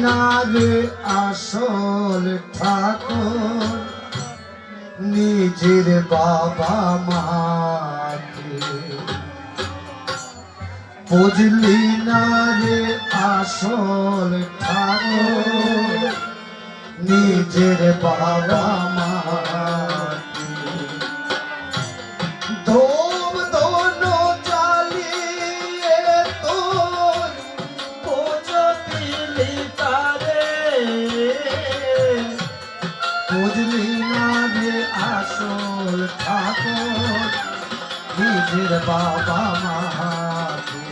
নারে আসল ঠাকুর নিজের বাবা মাকে বুঝলি না রে আসল ঠাকুর নিজের বাবা মাকে ধূপ ধনু জ্বালিয়ে তোর পুজো দিলি তারে বুঝলি না রে আসল ঠাকুর নিজের বাবা মাকে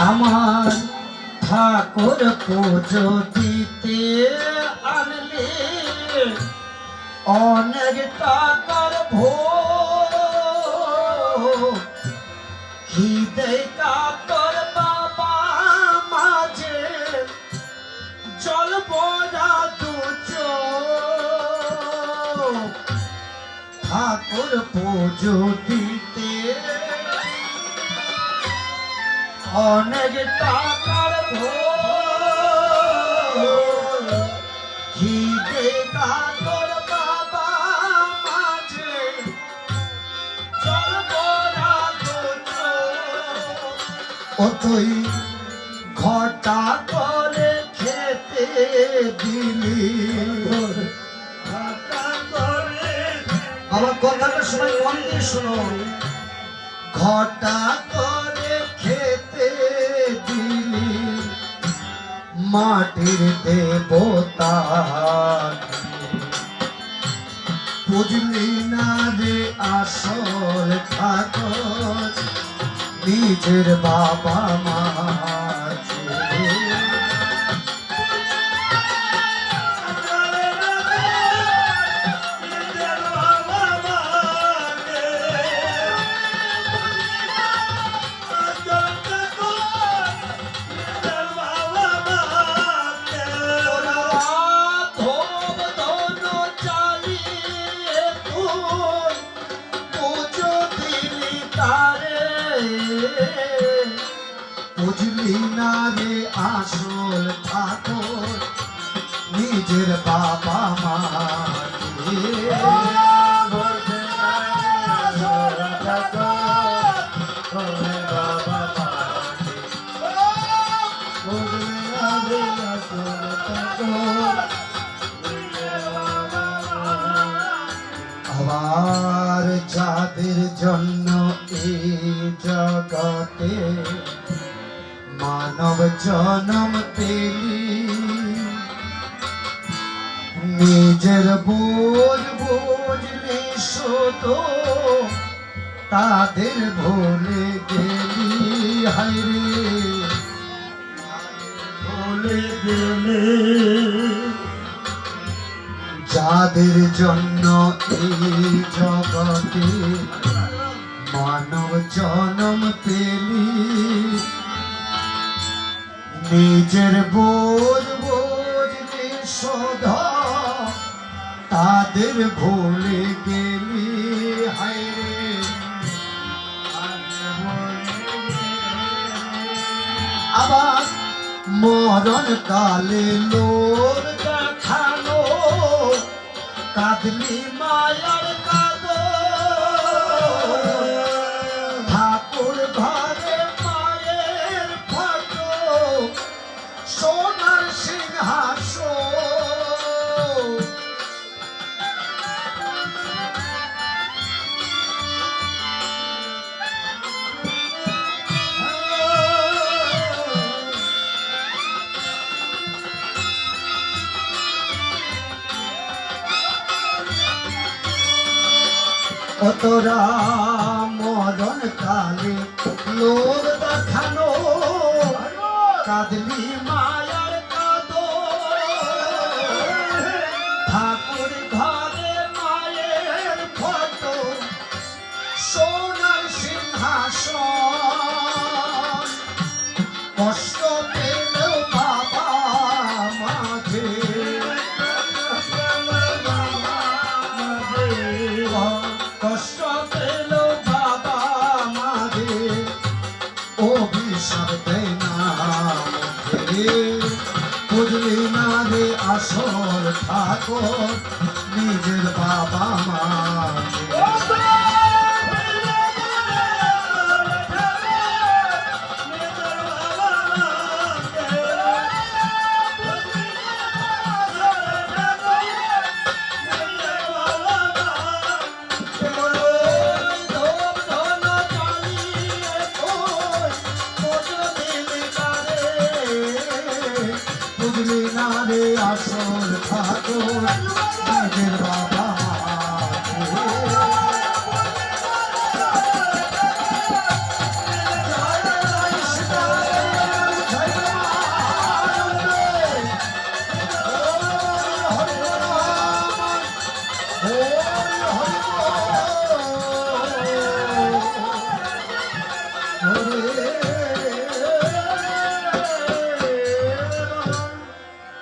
আমার ঠাকুর পুজো দিতে আনলে অনেক টাকার ভোগ খিদে কাতর বাবা মাঝে জল পড়া দুচো ঠাকুর পুজো দিতে অনেক টাকার ভোগ খিদে কাতর বাবা মাঝে জল পড়া দুচো ও তুই ঘটা করে খেতে দিলি আমার কথাটা সময় মন দিয়ে শোনো ঘটা করে খেতে দিলি মাটির দেবতা বুঝলি না রে আসল ঠাকুর নিজের বাবা মাকে বুঝলি না রে আসল ঠাকুর নিজের বাবা মাকে আবার যাদের জন্য এই জগতে মানব জনম পেলি নিজের বোঝ বুঝলি শুধু তাদের ভুলে গেলি হায়রে ভুলে গেলি যাদের জন্য এই জগতে মানব জনম পেলি নিজের বোঝ বুঝলি শোধা তাদের ভুলে গেলি হায়রে আবার মরণ কালে লোর দেখানো কাঁদলি মায়ার কাঁদো ঠাকুর ঘরে মায়ের ফটো সোনার সিংহাসন তোরা মরণ কালে লোক দেখানো কাঁদলি মায়ার কাঁদো ঠাকুর ঘরে মায়ের ফটো সোনার সিংহাসন কষ্ট পেলেও বুঝলি না রে আসল ঠাকুর নিজের বাবা মা বুঝলি না রে আসল ঠাকুর নিজের বাবা মা